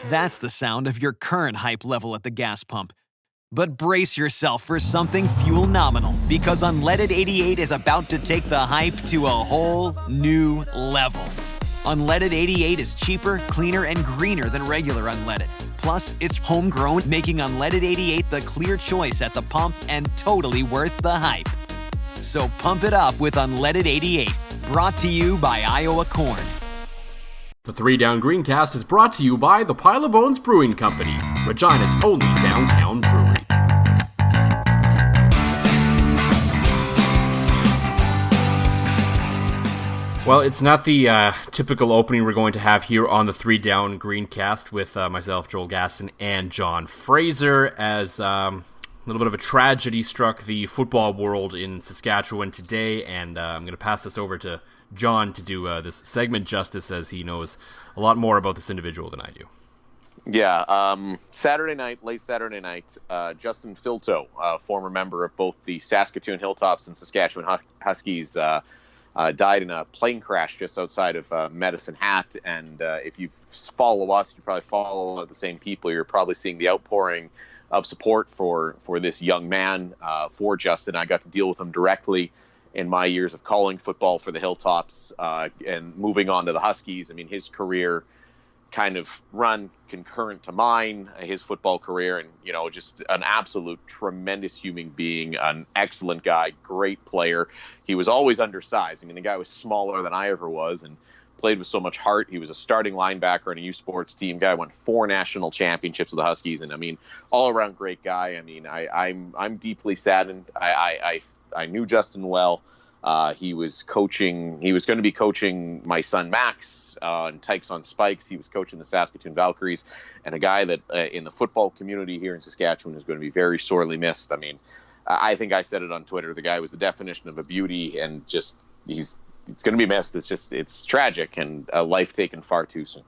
That's the sound of your current hype level at the gas pump. But brace yourself for something fuel nominal, because Unleaded 88 is about to take the hype to a whole new level. Unleaded 88 is cheaper, cleaner, and greener than regular unleaded. Plus, it's homegrown, making Unleaded 88 the clear choice at the pump and totally worth the hype. So pump it up with Unleaded 88, brought to you by Iowa Corn. The 3 Down Greencast is brought to you by the Pile of Bones Brewing Company, Regina's only downtown brewery. Well, it's not the typical opening we're going to have here on the 3 Down Greencast with myself, Joel Gasson, and John Fraser, as a little bit of a tragedy struck the football world in Saskatchewan today, and I'm going to pass this over to John to do this segment justice, as he knows a lot more about this individual than I do. Yeah, Saturday night, late Saturday night, Justin Filto, former member of both the Saskatoon Hilltops and Saskatchewan Huskies, died in a plane crash just outside of Medicine Hat. And if you follow us, you probably follow a lot of the same people. You're probably seeing the outpouring of support for this young man, for Justin. I got to deal with him directly in my years of calling football for the Hilltops and moving on to the Huskies. I mean, his career kind of run concurrent to mine, his football career, and, you know, just an absolute tremendous human being, an excellent guy, great player. He was always undersized. I mean, the guy was smaller than I ever was and played with so much heart. He was a starting linebacker on a youth sports team. Guy won 4 national championships with the Huskies, and I mean, all around great guy. I mean, I'm deeply saddened. I knew Justin well. He was going to be coaching my son Max on Tykes on Spikes. He was coaching the Saskatoon Valkyries, and a guy that in the football community here in Saskatchewan is going to be very sorely missed. I mean, I think I said it on Twitter. The guy was the definition of a beauty, and just it's going to be missed. It's tragic, and a life taken far too soon.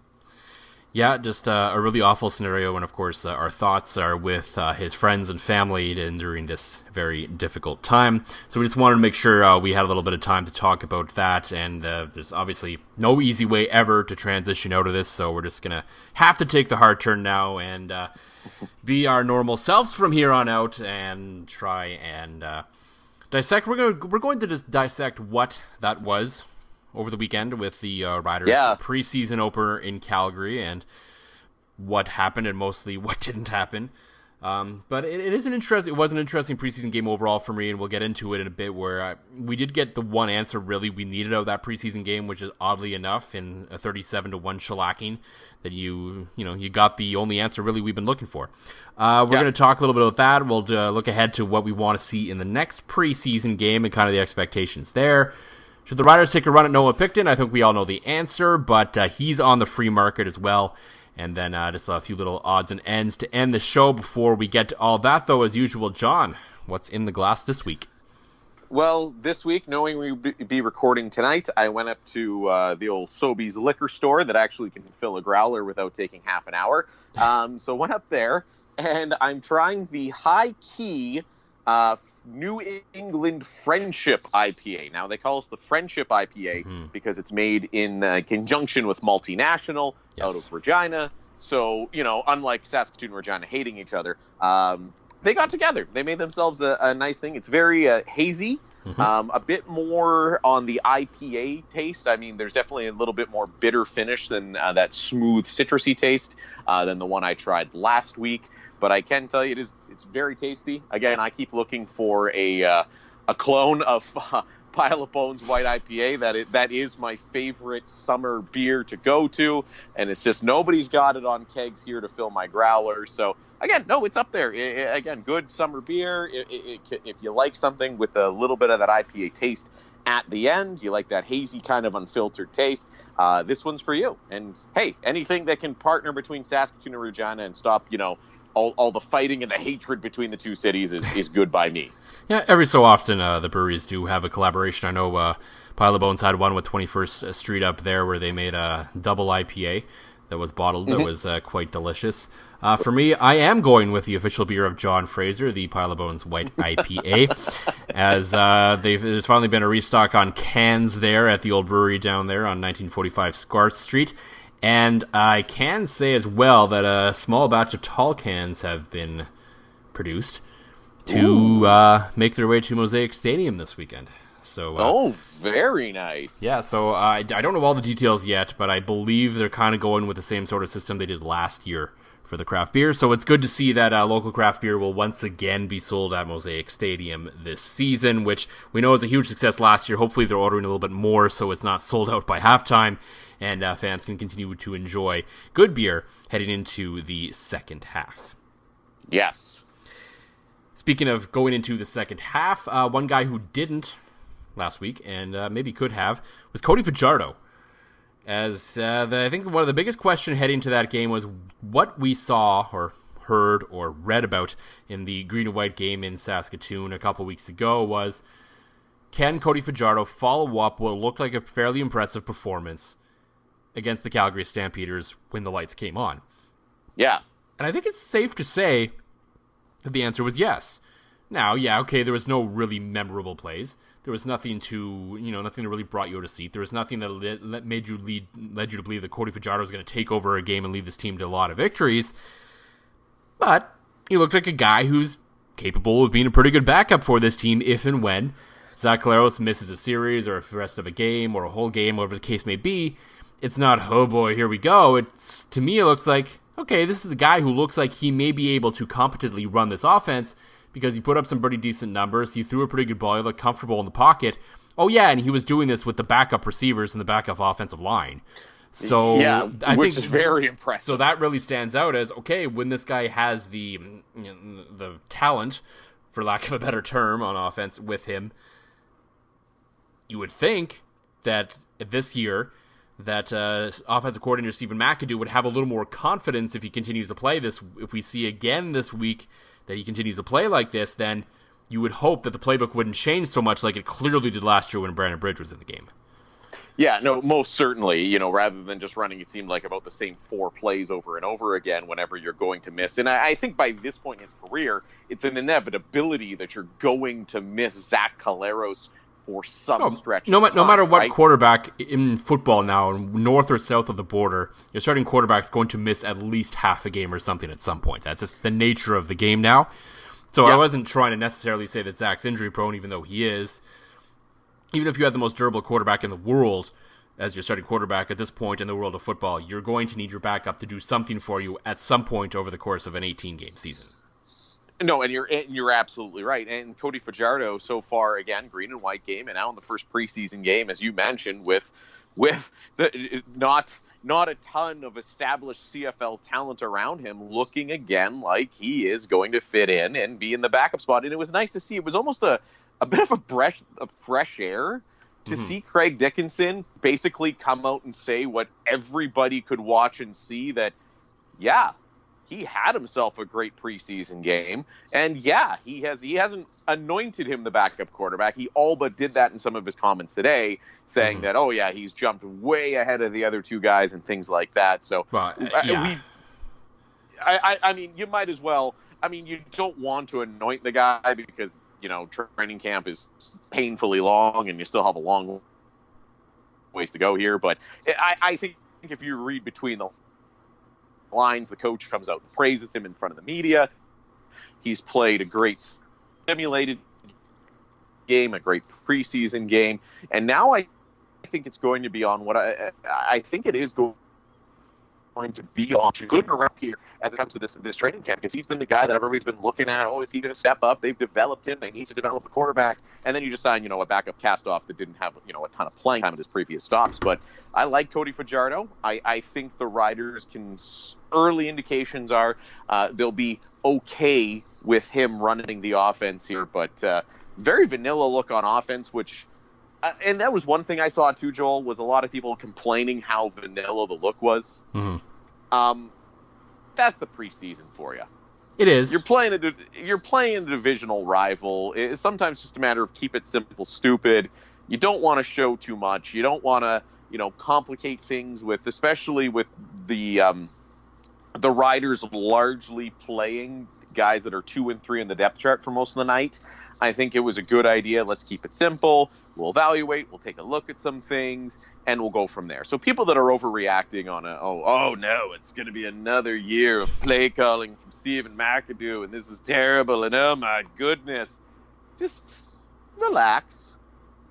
Yeah, just a really awful scenario, and of course our thoughts are with his friends and family during this very difficult time. So we just wanted to make sure we had a little bit of time to talk about that, and there's obviously no easy way ever to transition out of this, so we're just going to have to take the hard turn now and be our normal selves from here on out and try and dissect. We're going to just dissect what that was over the weekend with the Riders preseason opener in Calgary, and what happened and mostly what didn't happen. But it was an interesting preseason game overall for me, and we'll get into it in a bit, where we did get the one answer really we needed out of that preseason game, which is oddly enough in a 37-1 shellacking that you got the only answer really we've been looking for. We're going to talk a little bit about that. We'll look ahead to what we want to see in the next preseason game and kind of the expectations there. Should the Riders take a run at Noah Picton? I think we all know the answer, but he's on the free market as well. And then just a few little odds and ends to end the show before we get to all that, though, as usual. John, what's in the glass this week? Well, this week, knowing we'd be recording tonight, I went up to the old Sobeys liquor store that actually can fill a growler without taking half an hour. So went up there, and I'm trying the High Key New England Friendship IPA. Now, they call us the Friendship IPA because it's made in conjunction with Multinational out of Regina. So, unlike Saskatoon and Regina hating each other, they got together. They made themselves a nice thing. It's very hazy, a bit more on the IPA taste. I mean, there's definitely a little bit more bitter finish than that smooth citrusy taste than the one I tried last week. But I can tell you it's very tasty. Again, I keep looking for a clone of Pile of Bones White IPA. That is my favorite summer beer to go to, and it's just nobody's got it on kegs here to fill my growler. So again, no, it's up there. Again, good summer beer. If you like something with a little bit of that IPA taste at the end, you like that hazy kind of unfiltered taste, this one's for you. And hey, anything that can partner between Saskatoon and Regina and stop, all the fighting and the hatred between the two cities is good by me. Yeah, every so often the breweries do have a collaboration. I know Pile of Bones had one with 21st Street up there where they made a double IPA that was bottled that was quite delicious. For me, I am going with the official beer of John Fraser, the Pile of Bones White IPA, as there's finally been a restock on cans there at the old brewery down there on 1945 Scarce Street. And I can say as well that a small batch of tall cans have been produced to make their way to Mosaic Stadium this weekend. So, very nice. Yeah, so I don't know all the details yet, but I believe they're kind of going with the same sort of system they did last year for the craft beer. So it's good to see that local craft beer will once again be sold at Mosaic Stadium this season, which we know was a huge success last year. Hopefully they're ordering a little bit more so it's not sold out by halftime, and fans can continue to enjoy good beer heading into the second half. Yes. Speaking of going into the second half, one guy who didn't last week, and maybe could have, was Cody Fajardo. As I think one of the biggest questions heading to that game was what we saw or heard or read about in the green and white game in Saskatoon a couple weeks ago was, can Cody Fajardo follow up what looked like a fairly impressive performance against the Calgary Stampeders when the lights came on? Yeah. And I think it's safe to say that the answer was yes. Now, yeah, okay, there was no really memorable plays. There was nothing nothing that really brought you to seat. There was nothing that led you to believe that Cody Fajardo was going to take over a game and lead this team to a lot of victories. But he looked like a guy who's capable of being a pretty good backup for this team if and when Zach Collaros misses a series or the rest of a game or a whole game, whatever the case may be. It's not, oh boy, here we go. To me, it looks like, okay, this is a guy who looks like he may be able to competently run this offense, because he put up some pretty decent numbers. He threw a pretty good ball. He looked comfortable in the pocket. Oh, yeah, and he was doing this with the backup receivers and the backup offensive line. So yeah, which is very impressive. So that really stands out as, okay, when this guy has the talent, for lack of a better term, on offense with him, you would think that this year that offensive coordinator Stephen McAdoo would have a little more confidence if he continues to play this. If we see again this week that he continues to play like this, then you would hope that the playbook wouldn't change so much like it clearly did last year when Brandon Bridge was in the game. Yeah, no, most certainly, rather than just running, it seemed like about the same 4 plays over and over again whenever you're going to miss. And I think by this point in his career, it's an inevitability that you're going to miss Zach Collaros for some stretch no of time, no matter what right? quarterback in football now, north or south of the border, your starting quarterback's going to miss at least half a game or something at some point. That's just the nature of the game now. So I wasn't trying to necessarily say that Zach's injury prone, even though he is. Even if you have the most durable quarterback in the world as your starting quarterback at this point in the world of football, you're going to need your backup to do something for you at some point over the course of an 18-game season. No, and you're absolutely right. And Cody Fajardo, so far, again, green and white game, and now in the first preseason game, as you mentioned, with the not a ton of established CFL talent around him, looking again like he is going to fit in and be in the backup spot. And it was nice to see. It was almost a bit of a breath of fresh air to see Craig Dickinson basically come out and say what everybody could watch and see, that, yeah, he had himself a great preseason game, and yeah, he hasn't anointed him the backup quarterback. He all but did that in some of his comments today, saying that, oh yeah, he's jumped way ahead of the other 2 guys and things like that. So, I mean, you might as well. I mean, you don't want to anoint the guy because training camp is painfully long, and you still have a long ways to go here. But I think if you read between the lines, the coach comes out and praises him in front of the media. He's played a great simulated game, a great preseason game, and now I think it's going to be on what I think it is going to be on good around here as it comes to this training camp, because he's been the guy that everybody's been looking at. Oh, is he going to step up? They've developed him. They need to develop a quarterback. And then you just sign, a backup cast-off that didn't have, a ton of playing time at his previous stops. But I like Cody Fajardo. I think the Riders early indications are they'll be okay with him running the offense here. But very vanilla look on offense, which and that was one thing I saw too, Joel, was a lot of people complaining how vanilla the look was. That's the preseason for you. It is. You're playing a divisional rival. It's sometimes just a matter of keep it simple, stupid. You don't want to show too much. You don't want to, complicate things especially with the Riders largely playing guys that are 2 and 3 in the depth chart for most of the night. I think it was a good idea. Let's keep it simple. We'll evaluate. We'll take a look at some things, and we'll go from there. So people that are overreacting on oh no, it's going to be another year of play calling from Stephen McAdoo, and this is terrible, and oh my goodness, just relax.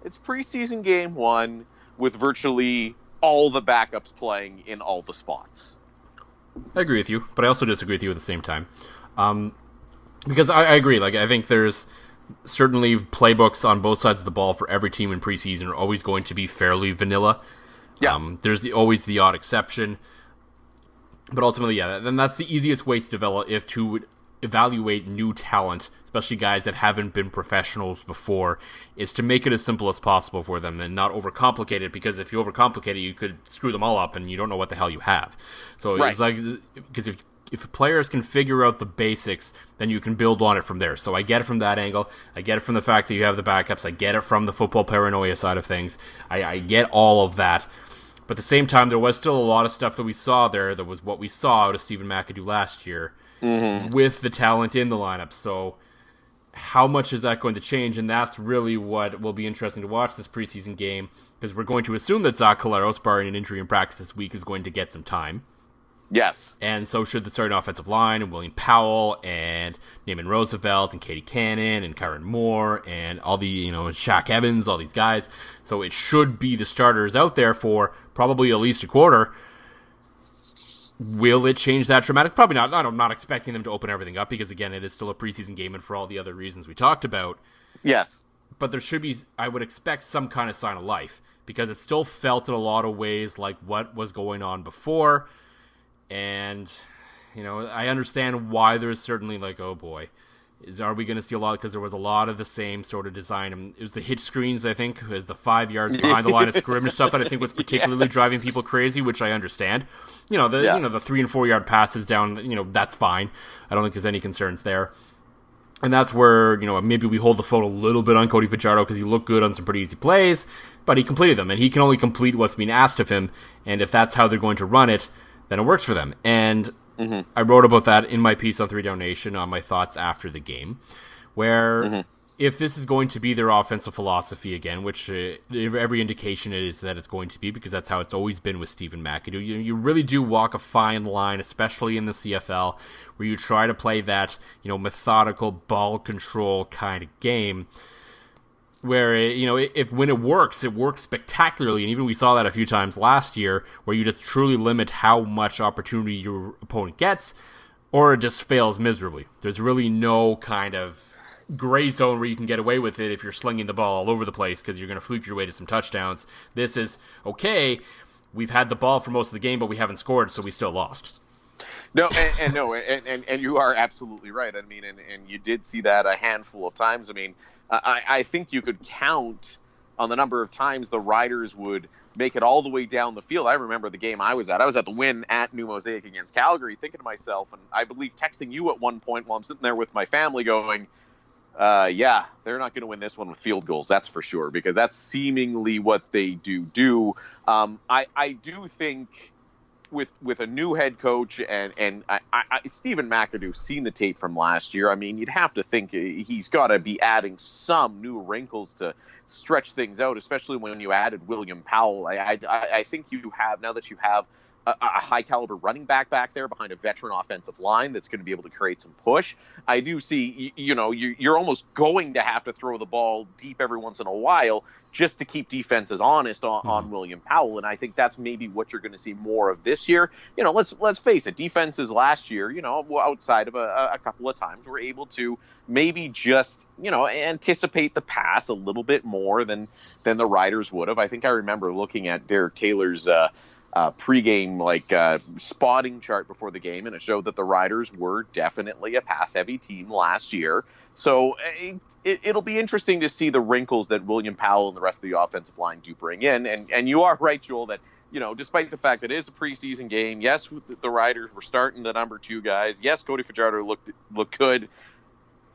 It's preseason game 1 with virtually all the backups playing in all the spots. I agree with you, but I also disagree with you at the same time. Because I agree. Like, I think there's certainly playbooks on both sides of the ball for every team in preseason are always going to be fairly vanilla. Yeah. There's always the odd exception. But ultimately, yeah, then that's the easiest way to evaluate new talent, especially guys that haven't been professionals before, is to make it as simple as possible for them and not overcomplicate it, because if you overcomplicate it, you could screw them all up and you don't know what the hell you have. So It's like, because if players can figure out the basics, then you can build on it from there. So I get it from that angle. I get it from the fact that you have the backups. I get it from the football paranoia side of things. I get all of that. But at the same time, there was still a lot of stuff that we saw there. That was what we saw out of Stephen McAdoo last year with the talent in the lineup. So how much is that going to change? And that's really what will be interesting to watch this preseason game, because we're going to assume that Zach Collaros, barring an injury in practice this week, is going to get some time. Yes. And so should the starting offensive line, and William Powell and Naaman Roosevelt and Katie Cannon and Kyron Moore and all the, Shaq Evans, all these guys. So it should be the starters out there for probably at least a quarter. Will it change that dramatic? Probably not. I'm not expecting them to open everything up, because, again, it is still a preseason game and for all the other reasons we talked about. Yes. But there should be, I would expect, some kind of sign of life, because it still felt in a lot of ways like what was going on before. And, I understand why there's certainly like, oh boy, are we going to see a lot? Because there was a lot of the same sort of design. And it was the hitch screens, I think, the 5 yards behind the line of scrimmage stuff that I think was particularly driving people crazy, which I understand. The 3 and 4 yard passes down, that's fine. I don't think there's any concerns there. And that's where, maybe we hold the phone a little bit on Cody Fajardo, because he looked good on some pretty easy plays, but he completed them, and he can only complete what's being asked of him. And if that's how they're going to run it, then it works for them. And I wrote about that in my piece on 3 Down Nation on my thoughts after the game, where if this is going to be their offensive philosophy again, which every indication is that it's going to be, because that's how it's always been with Stephen McAdoo, you really do walk a fine line, especially in the CFL, where you try to play that methodical ball control kind of game, where when it works spectacularly. And even we saw that a few times last year, where you just truly limit how much opportunity your opponent gets, or it just fails miserably. There's really no kind of gray zone where you can get away with it if you're slinging the ball all over the place, because you're going to fluke your way to some touchdowns. This is, okay, we've had the ball for most of the game, but we haven't scored, so we still lost. No, and you are absolutely right. I mean, and you did see that a handful of times. I mean, I think you could count on the number of times the Riders would make it all the way down the field. I remember the game I was at. I was at the Win at New Mosaic against Calgary, thinking to myself, and I believe texting you at one point while I'm sitting there with my family going, yeah, they're not going to win this one with field goals, that's for sure, because that's seemingly what they do. I do think with a new head coach and Stephen McAdoo, seen the tape from last year, I mean, you'd have to think he's got to be adding some new wrinkles to stretch things out, especially when you added William Powell. I think you have, now that you have a high caliber running back there behind a veteran offensive line that's going to be able to create some push. I do see, you're almost going to have to throw the ball deep every once in a while just to keep defenses honest on William Powell. And I think that's maybe what you're going to see more of this year. Let's face it, defenses last year, outside of a couple of times, were able to maybe just, anticipate the pass a little bit more than the Riders would have. I think I remember looking at Derek Taylor's pregame spotting chart before the game, and it showed that the Riders were definitely a pass-heavy team last year. So it'll be interesting to see the wrinkles that William Powell and the rest of the offensive line do bring in. And you are right, Joel, that despite the fact that it is a preseason game, yes, the Riders were starting the number 2 guys. Yes, Cody Fajardo looked good.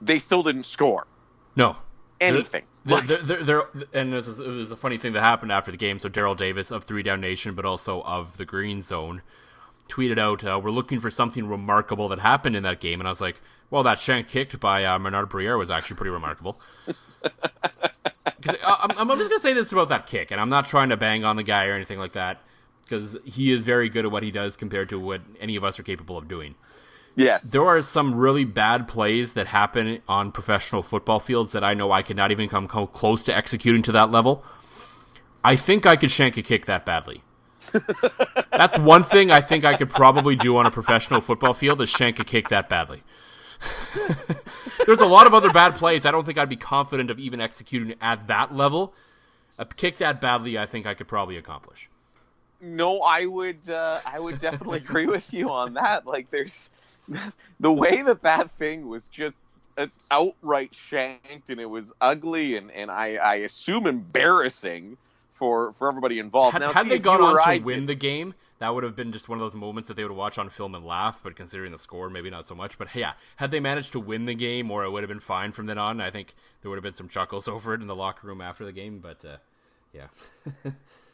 They still didn't score. No. Anything. And it was a funny thing that happened after the game. So Daryl Davis of 3 Down Nation, but also of the Green Zone, tweeted out, "We're looking for something remarkable that happened in that game," and I was like, "Well, that shank kicked by Bernard Briere was actually pretty remarkable." I'm just gonna say this about that kick, and I'm not trying to bang on the guy or anything like that, because he is very good at what he does compared to what any of us are capable of doing. Yes. There are some really bad plays that happen on professional football fields that I know I could not even come close to executing to that level. I think I could shank a kick that badly. That's one thing I think I could probably do on a professional football field, is shank a kick that badly. There's a lot of other bad plays I don't think I'd be confident of even executing at that level. A kick that badly, I think I could probably accomplish. No, I would definitely agree with you on that. Like, there's the way that thing was just an outright shanked, and it was ugly, and I assume embarrassing for everybody involved. Had they gone on to win the game, that would have been just one of those moments that they would watch on film and laugh, but considering the score, maybe not so much. But yeah, had they managed to win the game, or it would have been fine from then on, I think there would have been some chuckles over it in the locker room after the game, but yeah.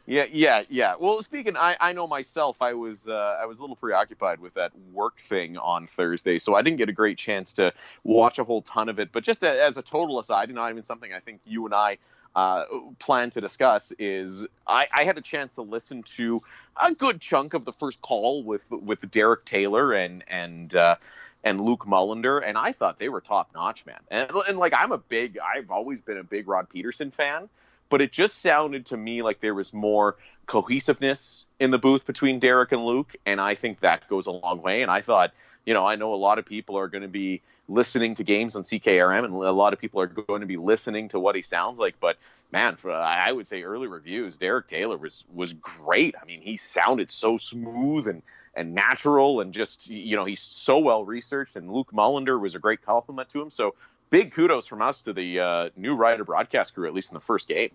Yeah. Well, speaking, I know myself, I was a little preoccupied with that work thing on Thursday, so I didn't get a great chance to watch a whole ton of it. But just as a total aside, not even something I think you and I plan to discuss, is I had a chance to listen to a good chunk of the first call with Derek Taylor and Luke Mullender, and I thought they were top notch, man. And like, I've always been a big Rod Peterson fan. But it just sounded to me like there was more cohesiveness in the booth between Derek and Luke, and I think that goes a long way. And I thought, I know a lot of people are going to be listening to games on CKRM, and a lot of people are going to be listening to what he sounds like. But man, I would say early reviews, Derek Taylor was great. I mean, he sounded so smooth and natural, and just, he's so well researched. And Luke Mullender was a great compliment to him. So big kudos from us to the new Rider broadcast crew, at least in the first game.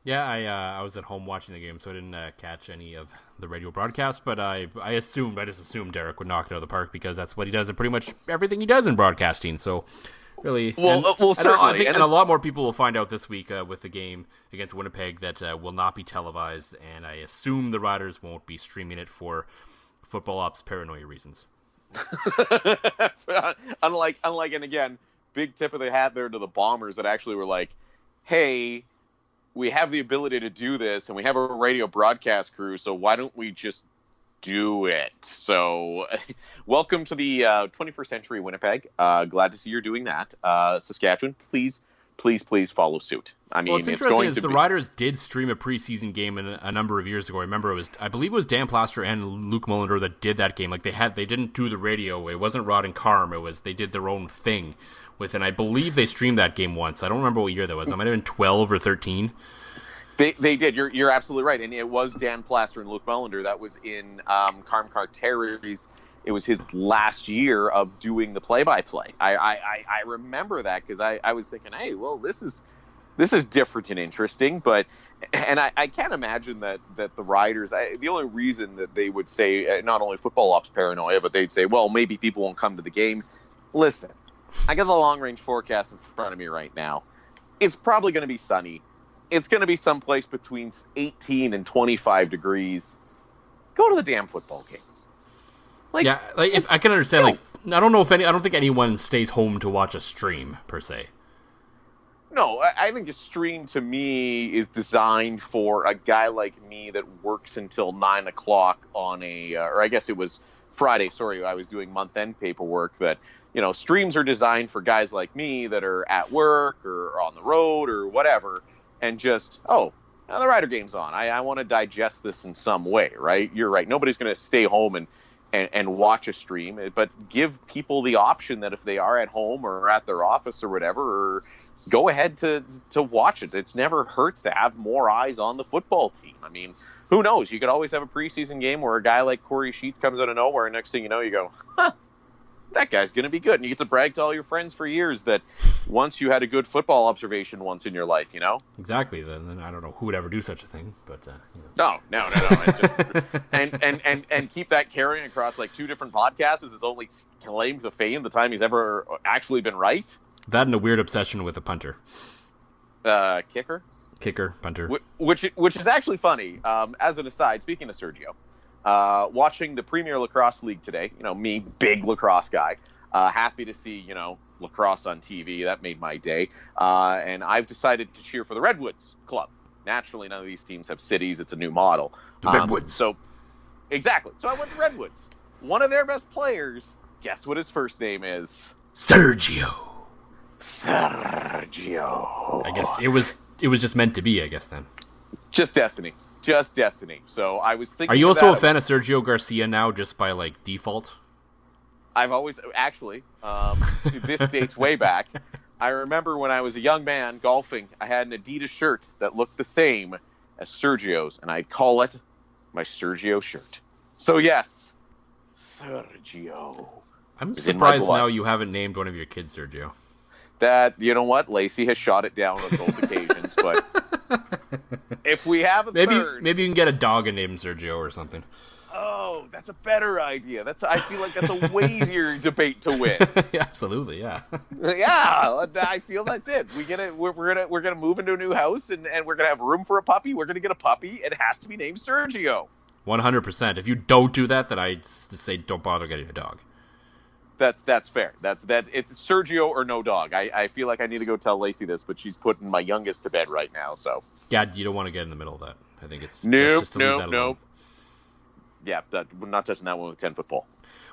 Yeah, I was at home watching the game, so I didn't catch any of the radio broadcast, but I just assumed Derek would knock it out of the park, because that's what he does, and pretty much everything he does in broadcasting. So really, certainly, and a lot more people will find out this week with the game against Winnipeg that will not be televised, and I assume the Riders won't be streaming it for football ops paranoia reasons. unlike, and again, big tip of the hat there to the Bombers that actually were like, hey, we have the ability to do this, and we have a radio broadcast crew, so why don't we just do it? So welcome to the 21st century Winnipeg. Glad to see you're doing that. Saskatchewan, please follow suit. I mean, what's interesting is the Riders did stream a preseason game a number of years ago. I remember I believe it was Dan Plaster and Luke Mullender that did that game. Like, they didn't do the radio. It wasn't Rod and Carm. They did their own thing with, and I believe they streamed that game once. I don't remember what year that was. It might have been 12 or 13. They did. You're absolutely right. And it was Dan Plaster and Luke Mullender. That was in Carm Carteri's. It was his last year of doing the play-by-play. I remember that, because I was thinking, hey, well, this is different and interesting. And I can't imagine that the Riders, the only reason that they would say not only football ops paranoia, but they'd say, well, maybe people won't come to the game. Listen, I got the long-range forecast in front of me right now. It's probably going to be sunny. It's going to be someplace between 18 and 25 degrees. Go to the damn football game. If I can understand, I don't think anyone stays home to watch a stream, per se. No, I think a stream, to me, is designed for a guy like me that works until 9 o'clock on or I guess it was Friday. Sorry, I was doing month-end paperwork. That, streams are designed for guys like me that are at work or on the road or whatever, and just, now the Rider game's on. I want to digest this in some way, right? You're right. Nobody's going to stay home and watch a stream, but give people the option that if they are at home or at their office or whatever, or go ahead to watch it. It's never hurts to have more eyes on the football team. I mean, who knows? You could always have a preseason game where a guy like Corey Sheets comes out of nowhere, and next thing you know, you go, that guy's going to be good. And you get to brag to all your friends for years that once you had a good football observation once in your life, Exactly. Then I don't know who would ever do such a thing, but No. It's just, and keep that carrying across like two different podcasts is his only claim to fame, the time he's ever actually been right. That and a weird obsession with a punter. Kicker, punter. Which is actually funny. As an aside, speaking of Sergio, watching the Premier Lacrosse League today. Me, big lacrosse guy. Happy to see, lacrosse on TV. That made my day. And I've decided to cheer for the Redwoods Club. Naturally, none of these teams have cities. It's a new model. The Redwoods. Exactly. So I went to Redwoods. One of their best players, guess what his first name is? Sergio. I guess it was just meant to be, I guess, then. Just destiny. So I was thinking. Are you also a fan of Sergio Garcia now, just by default? I've always actually. This dates way back. I remember when I was a young man golfing, I had an Adidas shirt that looked the same as Sergio's, and I'd call it my Sergio shirt. So yes, Sergio. I'm surprised now you haven't named one of your kids Sergio. That, you know what, Lacey has shot it down on both occasions, but if we have a third... Maybe you can get a dog and name him Sergio or something. Oh, that's a better idea. I feel like that's a way easier debate to win. Absolutely, yeah. Yeah, I feel that's it. We're gonna move into a new house and we're gonna have room for a puppy. We're gonna get a puppy. It has to be named Sergio. 100%. If you don't do that, then I just say don't bother getting a dog. That's fair. It's Sergio or no dog. I feel like I need to go tell Lacey this, but she's putting my youngest to bed right now. So yeah, you don't want to get in the middle of that. I think it's nope. Yeah, we're not touching that one with a 10-foot pole.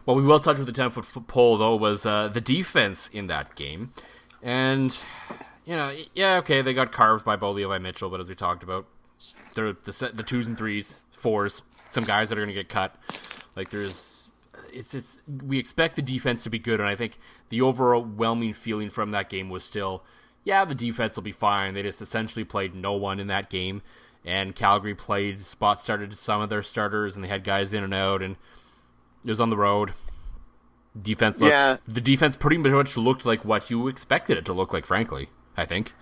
What we will touch with the 10-foot pole, though, was the defense in that game. And, okay, they got carved by Bo Levi Mitchell, but as we talked about, they're the 2s and 3s, 4s, some guys that are going to get cut. We expect the defense to be good, and I think the overwhelming feeling from that game was still, the defense will be fine. They just essentially played no one in that game. And Calgary started some of their starters, and they had guys in and out, and it was on the road. The defense pretty much looked like what you expected it to look like, frankly, I think.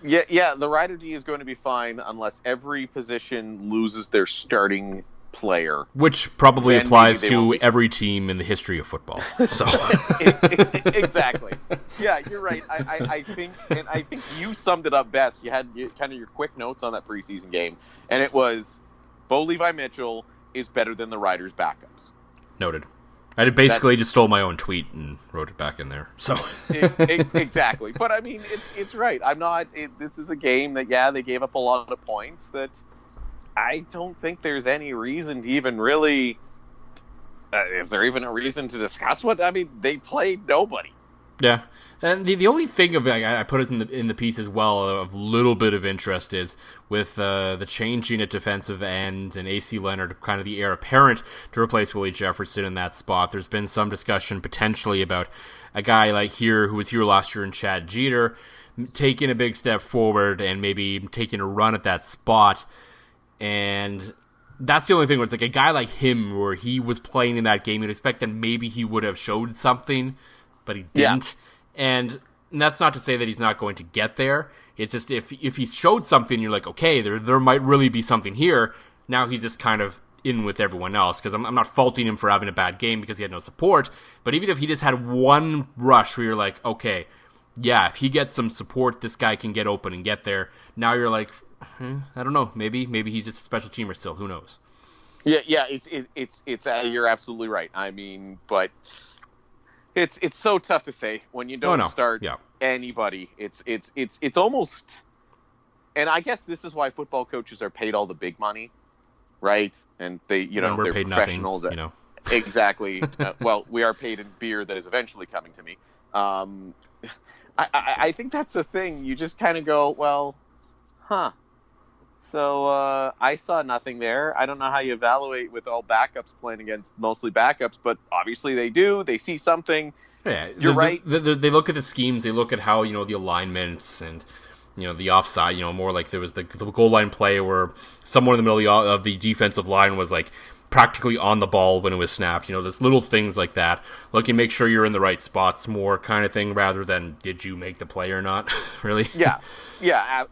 Yeah, the Rider D is going to be fine unless every position loses their starting player. Which probably applies to every team in the history of football. So Exactly. Yeah, you're right. I think you summed it up best. You had kind of your quick notes on that preseason game, and it was Bo Levi Mitchell is better than the Riders' backups. Noted. I basically just stole my own tweet and wrote it back in there. So exactly. But I mean, it's right. This is a game that they gave up a lot of points that I don't think there's any reason to even really. Is there even a reason to discuss what? I mean, they played nobody. Yeah, and the only thing I put it in the piece as well of little bit of interest is with the changing at defensive end and AC Leonard kind of the heir apparent to replace Willie Jefferson in that spot. There's been some discussion potentially about a guy who was here last year in Chad Jeter taking a big step forward and maybe taking a run at that spot. And that's the only thing where it's a guy like him where he was playing in that game, you'd expect that maybe he would have showed something, but he didn't. Yeah. And that's not to say that he's not going to get there. It's just if he showed something, you're like, okay, there might really be something here. Now he's just kind of in with everyone else, because I'm not faulting him for having a bad game because he had no support. But even if he just had one rush where you're like, okay, if he gets some support, this guy can get open and get there. Now you're like, I don't know. Maybe he's just a special teamer still. Who knows? Yeah. It's you're absolutely right. I mean, but it's so tough to say when you don't start anybody. It's almost, and I guess this is why football coaches are paid all the big money, right? And they're paid professionals. Nothing, Exactly. Well, we are paid in beer that is eventually coming to me. I think that's the thing. You just kind of go, well, huh. So I saw nothing there. I don't know how you evaluate with all backups playing against mostly backups, but obviously they do. They see something. Yeah, you're right. They look at the schemes. They look at how the alignments and the offside. More like there was the goal line play where someone in the middle of the defensive line was practically on the ball when it was snapped. There's little things like that. Look and make sure you're in the right spots, more kind of thing, rather than did you make the play or not. Really? Yeah,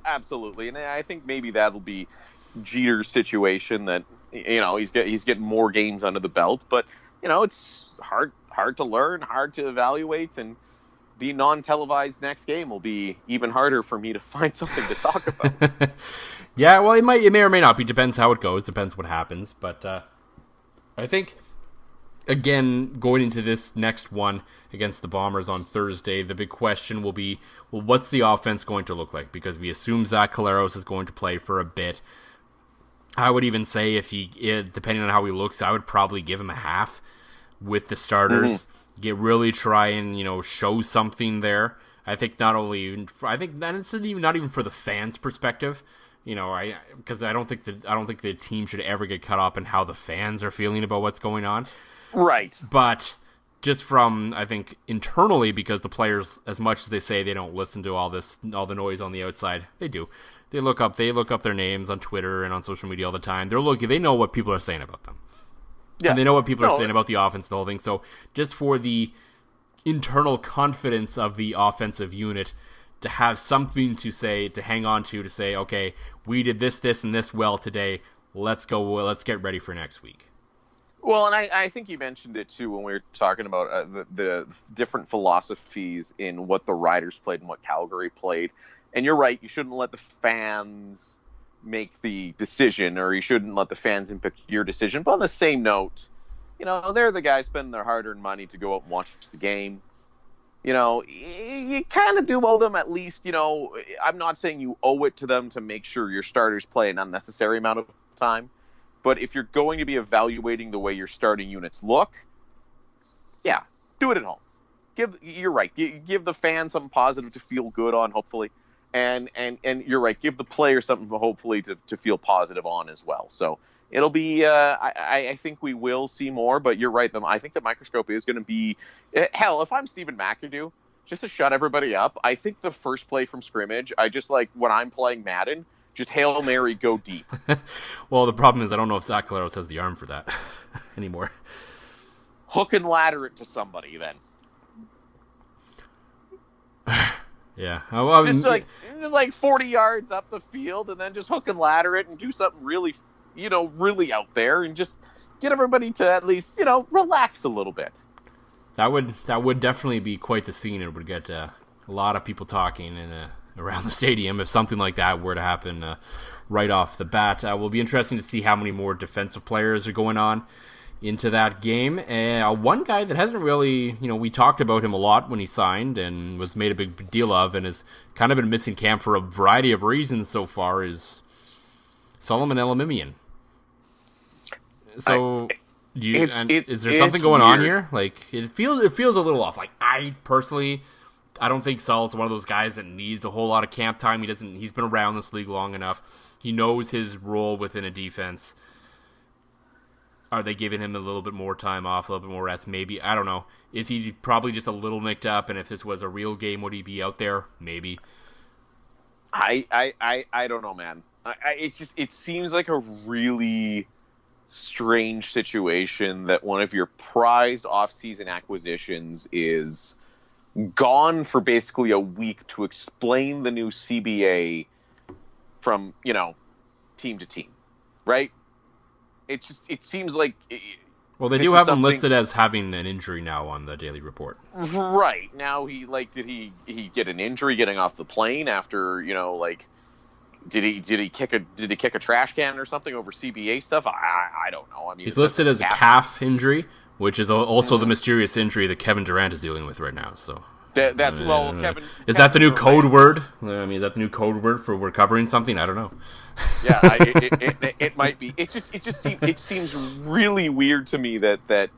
absolutely. And I think maybe that'll be Jeter's situation that he's getting more games under the belt, but it's hard to learn, hard to evaluate, and the non-televised next game will be even harder for me to find something to talk about. Yeah, well, it may or may not be. Depends how it goes. Depends what happens. But I think, again, going into this next one against the Bombers on Thursday, the big question will be, well, what's the offense going to look like? Because we assume Zach Collaros is going to play for a bit. I would even say depending on how he looks, I would probably give him a half with the starters. Really try and, show something there. I think not even for the fans' perspective, because I don't think the team should ever get caught up in how the fans are feeling about what's going on. Right. But just from, I think, internally, because the players, as much as they say they don't listen to all the noise on the outside, they do. They look up their names on Twitter and on social media all the time. They know what people are saying about them. Yeah. And they know what people are saying about the offense and the whole thing. So just for the internal confidence of the offensive unit to have something to say, to hang on to say, okay, we did this, and this well today. Let's go. Let's get ready for next week. Well, and I think you mentioned it too when we were talking about the different philosophies in what the Riders played and what Calgary played. And you're right, you shouldn't let the fans make the decision, or you shouldn't let the fans impact your decision. But on the same note, they're the guys spending their hard-earned money to go out and watch the game. You kind of do owe them at least, I'm not saying you owe it to them to make sure your starters play an unnecessary amount of time. But if you're going to be evaluating the way your starting units look, yeah, do it at home. You're right. Give the fans something positive to feel good on, hopefully. And you're right. Give the player something hopefully to feel positive on as well. So it'll be. I think we will see more. But you're right. I think the microscope is going to be. Hell, if I'm Stephen McAdoo, just to shut everybody up, I think the first play from scrimmage, I just like when I'm playing Madden, just Hail Mary, go deep. Well, the problem is I don't know if Zach Collaros has the arm for that anymore. Hook and ladder it to somebody then. Yeah. Well, just like 40 yards up the field, and then just hook and ladder it and do something really, really out there, and just get everybody to at least, relax a little bit. That would definitely be quite the scene. It would get a lot of people talking around the stadium if something like that were to happen right off the bat. Will be interesting to see how many more defensive players are going on into that game. And one guy that hasn't really, we talked about him a lot when he signed and was made a big deal of and has kind of been missing camp for a variety of reasons so far is Solomon Elimimian. So, is there something going on here? Like, it feels a little off. Like, I don't think Sol's one of those guys that needs a whole lot of camp time. He's been around this league long enough. He knows his role within a defense. Are they giving him a little bit more time off, a little bit more rest? Maybe. I don't know. Is he probably just a little nicked up? And if this was a real game, would he be out there? Maybe. I don't know, man. It seems like a really strange situation that one of your prized off-season acquisitions is gone for basically a week to explain the new CBA from, team to team, right? It seems like... Well, they do have him listed as having an injury now on the Daily Report. Right. Now, did he get an injury getting off the plane after, did he kick a trash can or something over CBA stuff? I don't know. I mean, he's listed as a calf injury, which is also the mysterious injury that Kevin Durant is dealing with right now, so... Kevin... Is that the new code word? I mean, is that the new code word for we're covering something? I don't know. Yeah, it might be. It seems really weird to me that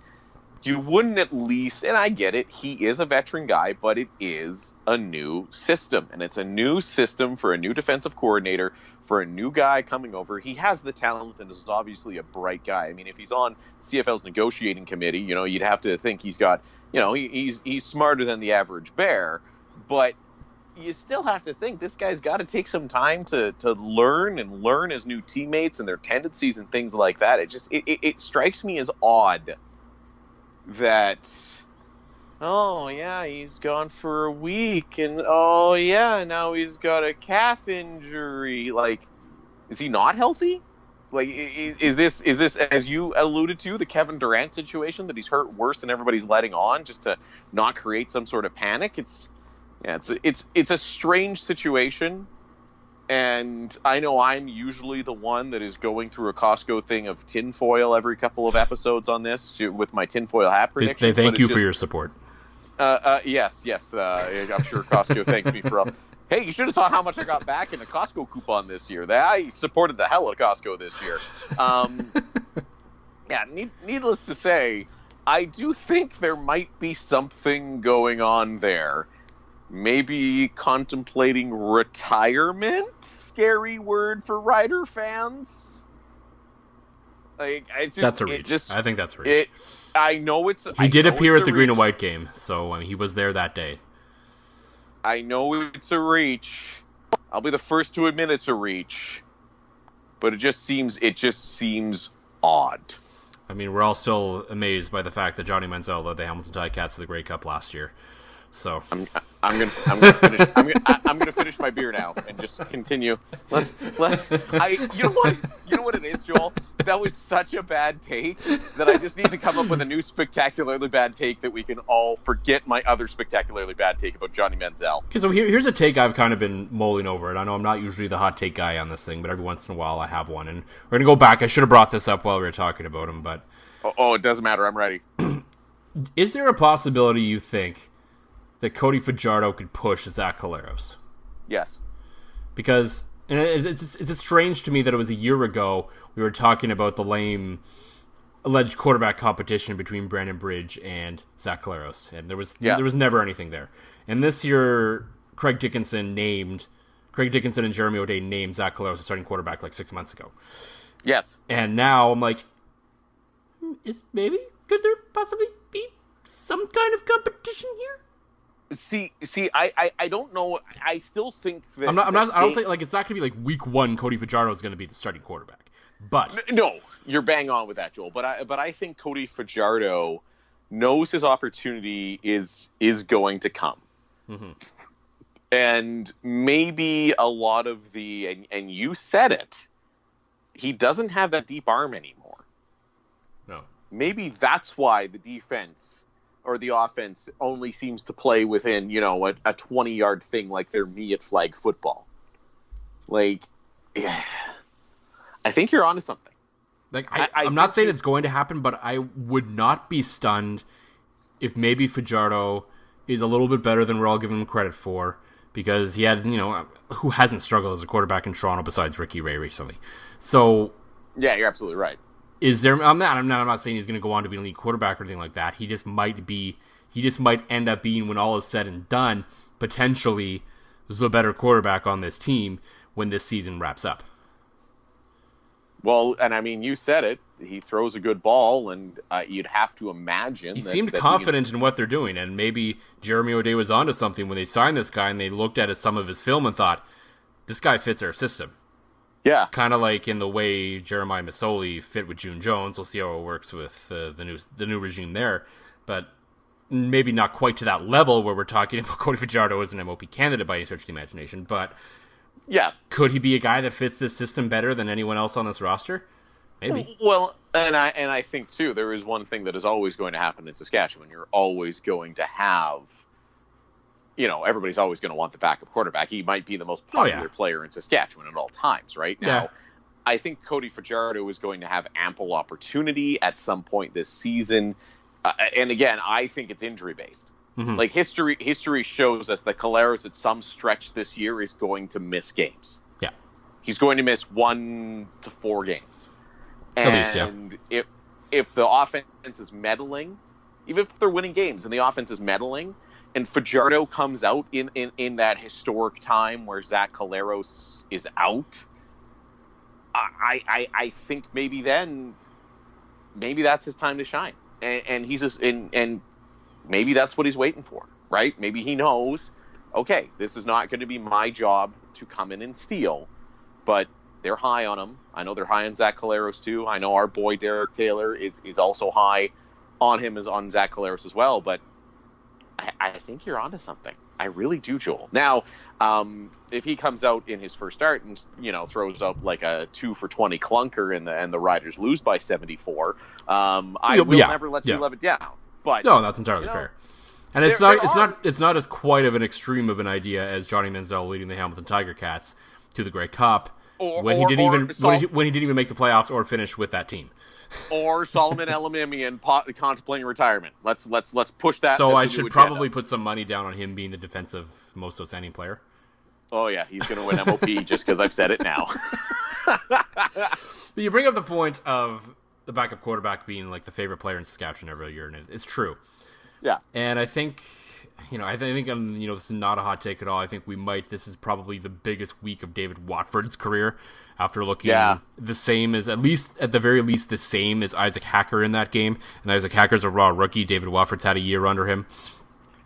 you wouldn't at least, and I get it, he is a veteran guy, but it is a new system, and it's a new system for a new defensive coordinator, for a new guy coming over. He has the talent and is obviously a bright guy. I mean, if he's on CFL's negotiating committee, you'd have to think he's got, he's smarter than the average bear, but you still have to think this guy's got to take some time to learn his new teammates and their tendencies and things like that. It strikes me as odd that, oh yeah, he's gone for a week, and oh yeah, now he's got a calf injury. Like, is he not healthy? Like, is this, as you alluded to, the Kevin Durant situation, that he's hurt worse than everybody's letting on, just to not create some sort of panic? It's a strange situation, And I know I'm usually the one that is going through a Costco thing of tinfoil every couple of episodes on this with my tinfoil hat prediction. They thank you for your support. Yes. I'm sure Costco thanks me for. Hey, you should have saw how much I got back in a Costco coupon this year. I supported the hell out of Costco this year. Yeah, needless to say, I do think there might be something going on there. Maybe contemplating retirement? Scary word for Rider fans. That's a reach. I think that's a reach. I know it's. He did appear at the green and white game, so he was there that day. I know it's a reach. I'll be the first to admit it's a reach, but it just seems odd. I mean, we're all still amazed by the fact that Johnny Manziel led the Hamilton Ticats to the Grey Cup last year. So I'm gonna finish my beer now and just continue. You know what it is, Joel? That was such a bad take that I just need to come up with a new spectacularly bad take that we can all forget my other spectacularly bad take about Johnny Manziel. Okay, so here's a take I've kind of been mulling over, and I know I'm not usually the hot take guy on this thing, but every once in a while I have one, and we're gonna go back. I should have brought this up while we were talking about him, but it doesn't matter. I'm ready. Is there a possibility you think that Cody Fajardo could push Zach Collaros? Yes. Because it's strange to me that it was a year ago we were talking about the lame alleged quarterback competition between Brandon Bridge and Zach Collaros, and there was never anything there. And this year, Craig Dickinson and Jeremy O'Day named Zach Collaros a starting quarterback like 6 months ago. Yes. And now I'm like, could there possibly be some kind of competition here? See, I don't know. I still think that I don't think it's not going to be like week one. Cody Fajardo is going to be the starting quarterback, but no, you're bang on with that, Joel. But I think Cody Fajardo knows his opportunity is going to come, and maybe a lot of and you said it, he doesn't have that deep arm anymore. No, maybe that's why the defense or the offense only seems to play within, a 20-yard thing like they're me at flag football. I think you're onto something. I'm not saying it's going to happen, but I would not be stunned if maybe Fajardo is a little bit better than we're all giving him credit for, because he had, who hasn't struggled as a quarterback in Toronto besides Ricky Ray recently. So yeah, you're absolutely right. Is there? I'm not saying he's going to go on to be an elite quarterback or anything like that. He just might end up being, when all is said and done, potentially the better quarterback on this team when this season wraps up. Well, and I mean, you said it. He throws a good ball, and you'd have to imagine he seemed confident in what they're doing, and maybe Jeremy O'Day was onto something when they signed this guy and they looked at some of his film and thought, this guy fits our system. Yeah. Kind of like in the way Jeremiah Masoli fit with June Jones. We'll see how it works with the new regime there. But maybe not quite to that level where we're talking about Cody Fajardo as an MOP candidate by any stretch of the imagination. But yeah, could he be a guy that fits this system better than anyone else on this roster? Maybe. Well, and I think, too, there is one thing that is always going to happen in Saskatchewan. You're always going to have... everybody's always going to want the backup quarterback. He might be the most popular player in Saskatchewan at all times, right? Now, I think Cody Fajardo is going to have ample opportunity at some point this season. And again, I think it's injury-based. Like, history shows us that Collaros at some stretch this year is going to miss games. Yeah. He's going to miss 1 to 4 games. At least, yeah. And if the offense is meddling, even if they're winning games and the offense is meddling, and Fajardo comes out in that historic time where Zach Collaros is out, I think maybe that's his time to shine, and he's just and maybe that's what he's waiting for, right? Maybe he knows, okay, this is not going to be my job to come in and steal, but they're high on him. I know they're high on Zach Collaros too. I know our boy Derek Taylor is also high on him as on Zach Collaros as well, but I think you're onto something. I really do, Joel. Now, if he comes out in his first start and throws up like a 2 for 20 clunker and the Riders lose by 74, I will never let you live it down. But no, that's entirely fair. And it's not as quite of an extreme of an idea as Johnny Manziel leading the Hamilton Tiger Cats to the Grey Cup when he didn't even make the playoffs or finish with that team. Or Solomon Elimimian contemplating retirement. Let's push that. So I should probably put some money down on him being the defensive most outstanding player. Oh yeah, he's going to win MOP just because I've said it now. But you bring up the point of the backup quarterback being like the favorite player in Saskatchewan every year, and it's true. Yeah, and I think this is not a hot take at all. I think this is probably the biggest week of David Watford's career after looking the same as, at the very least, the same as Isaac Hacker in that game. And Isaac Hacker's a raw rookie. David Watford's had a year under him.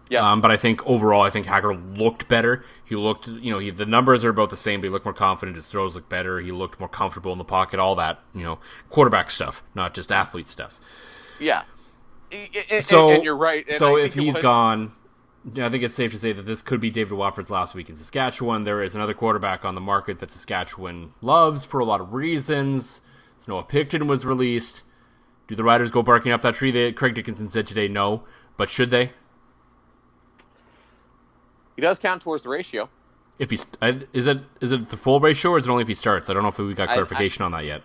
Yeah. But I think overall, Hacker looked better. He looked, the numbers are about the same, but he looked more confident. His throws looked better. He looked more comfortable in the pocket, all that, quarterback stuff, not just athlete stuff. Yeah. And you're right. And so if he's gone, I think it's safe to say that this could be David Watford's last week in Saskatchewan. There is another quarterback on the market that Saskatchewan loves for a lot of reasons. Noah Picton was released. Do the Riders go barking up that tree? Craig Dickinson said today no, but should they? He does count towards the ratio. If he's is it the full ratio or is it only if he starts? I don't know if we got clarification on that yet.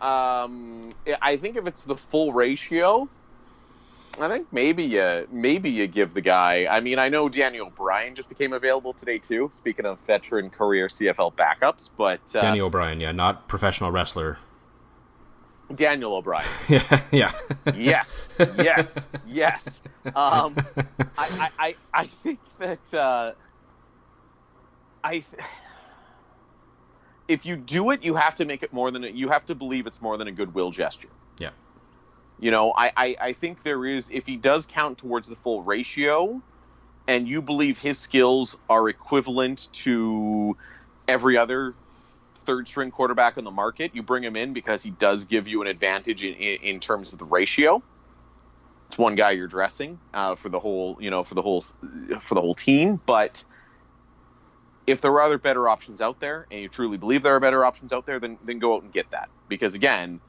I think if it's the full ratio, I think maybe you give the guy. I mean, I know Daniel O'Brien just became available today too. Speaking of veteran career CFL backups, but Daniel O'Brien, not professional wrestler. Daniel O'Brien. yeah. Yes. I think that if you do it, you have to make it you have to believe it's more than a goodwill gesture. Yeah. I think there is, if he does count towards the full ratio, and you believe his skills are equivalent to every other third-string quarterback on the market, you bring him in because he does give you an advantage in terms of the ratio. It's one guy you're dressing for the whole team. But if there are other better options out there, and you truly believe there are better options out there, then go out and get that. Because again,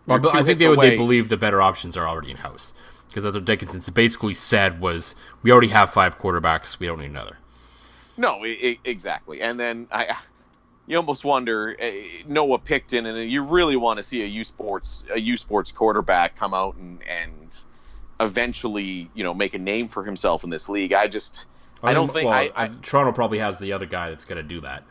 I think they believe the better options are already in house. Because that's what Dickinson basically said was, we already have 5 quarterbacks, we don't need another. No, exactly. And then you almost wonder, Noah Picton, and you really want to see a U Sports quarterback come out and eventually, make a name for himself in this league. I don't think Toronto probably has the other guy that's going to do that.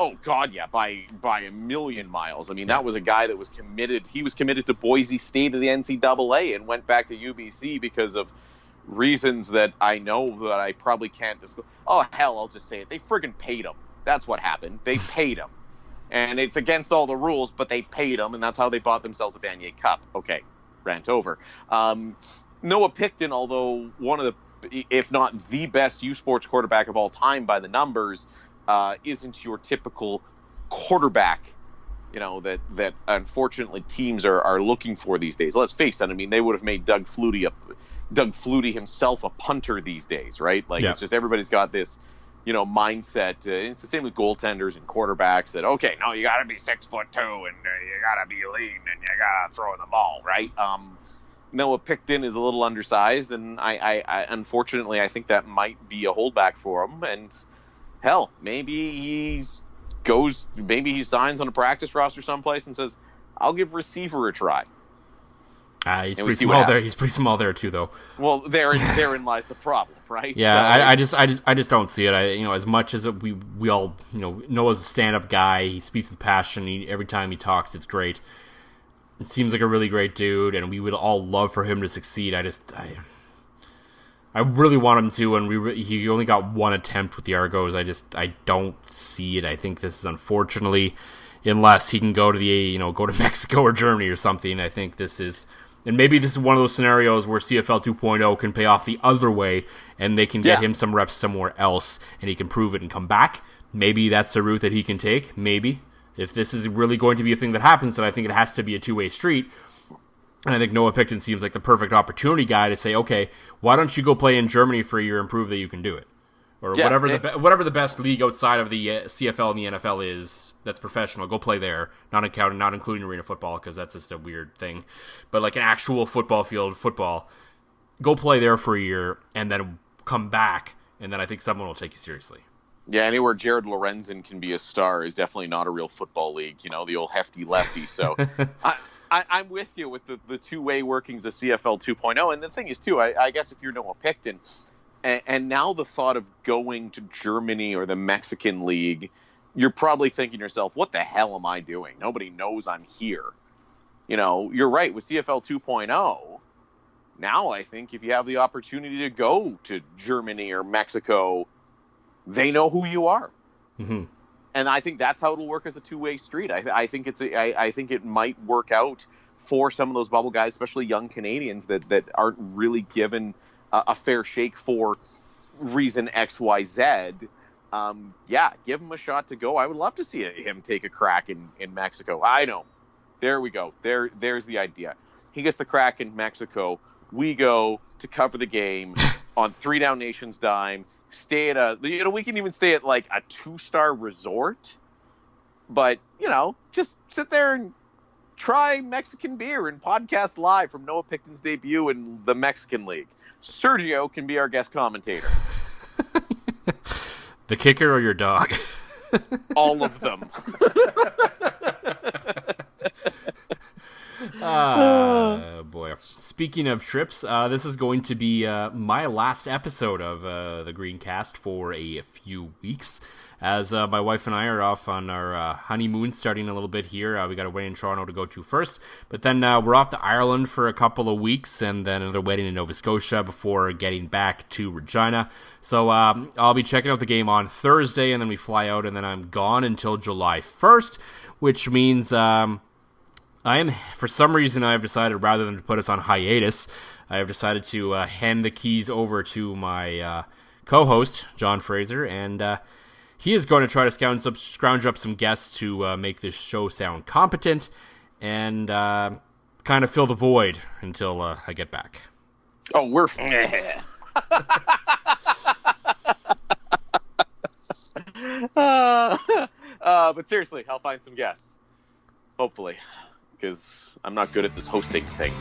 Oh God, yeah, by a million miles. I mean, that was a guy that was committed. He was committed to Boise State of the NCAA and went back to UBC because of reasons that I know that I probably can't disclose. Oh hell, I'll just say it. They friggin' paid him. That's what happened. They paid him. And it's against all the rules, but they paid him, and that's how they bought themselves a Vanier Cup. Okay, rant over. Noah Picton, although one of the, if not the best U Sports quarterback of all time by the numbers, isn't your typical quarterback, that unfortunately teams are looking for these days. Let's face it. I mean, they would have made Doug Flutie himself a punter these days, right? It's just everybody's got this, mindset. It's the same with goaltenders and quarterbacks that, okay, no, you got to be 6'2" and you got to be lean and you got to throw the ball, right? Noah Picton is a little undersized, and I unfortunately I think that might be a holdback for him. And hell, maybe he signs on a practice roster someplace and says, "I'll give receiver a try." He's pretty small there. He's pretty small there too, though. Well, therein lies the problem, right? Yeah, so, I just don't see it. As much as we all, Noah's a stand-up guy. He speaks with passion. Every time he talks, it's great. It seems like a really great dude, and we would all love for him to succeed. I really want him to, and he only got one attempt with the Argos. I don't see it. I think this is unfortunately, unless he can go to go to Mexico or Germany or something. I think this is. And maybe this is one of those scenarios where CFL 2.0 can pay off the other way, and they can get him some reps somewhere else, and he can prove it and come back. Maybe that's the route that he can take. Maybe. If this is really going to be a thing that happens, then I think it has to be a two-way street. And I think Noah Picton seems like the perfect opportunity guy to say, okay, why don't you go play in Germany for a year and prove that you can do it? Or whatever the best league outside of the CFL and the NFL is that's professional, go play there, not including arena football, because that's just a weird thing. But like an actual football field, go play there for a year, and then come back, and then I think someone will take you seriously. Yeah, anywhere Jared Lorenzen can be a star is definitely not a real football league, the old hefty lefty. So I'm with you with the two-way workings of CFL 2.0. And the thing is, too, I guess if you're Noah Picton, and now the thought of going to Germany or the Mexican League, you're probably thinking to yourself, what the hell am I doing? Nobody knows I'm here. You're right. With CFL 2.0, now I think if you have the opportunity to go to Germany or Mexico, they know who you are. Mm-hmm. And I think that's how it'll work as a two-way street. I think it might work out for some of those bubble guys, especially young Canadians that aren't really given a fair shake for reason X, Y, Z. Give him a shot to go. I would love to see him take a crack in Mexico. I know. There we go. There's the idea. He gets the crack in Mexico. We go to cover the game on 3 Down Nation's dime. Stay at we can even stay at like a 2-star resort. But, just sit there and try Mexican beer and podcast live from Noah Picton's debut in the Mexican League. Sergio can be our guest commentator. The kicker or your dog? All of them. Boy. Speaking of trips, this is going to be my last episode of the Greencast for a few weeks, as my wife and I are off on our honeymoon starting a little bit here. We got a wedding in Toronto to go to first, but then we're off to Ireland for a couple of weeks, and then another wedding in Nova Scotia before getting back to Regina. So I'll be checking out the game on Thursday, and then we fly out, and then I'm gone until July 1st, which means for some reason, I've decided, rather than to put us on hiatus, I have decided to hand the keys over to my co-host, John Fraser, and he is going to try to scrounge up some guests to make this show sound competent and kind of fill the void until I get back. Oh, we're... but seriously, I'll find some guests. Hopefully. Because I'm not good at this hosting thing.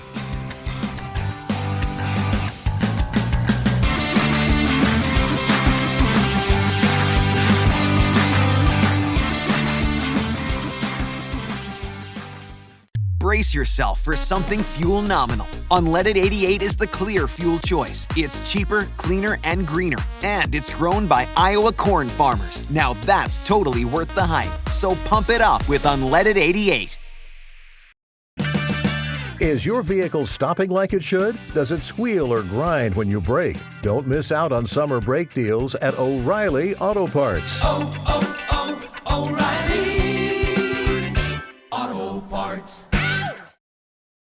Brace yourself for something fuel nominal. Unleaded 88 is the clear fuel choice. It's cheaper, cleaner, and greener. And it's grown by Iowa corn farmers. Now that's totally worth the hype. So pump it up with Unleaded 88. Is your vehicle stopping like it should? Does it squeal or grind when you brake? Don't miss out on summer brake deals at O'Reilly Auto Parts. O'Reilly.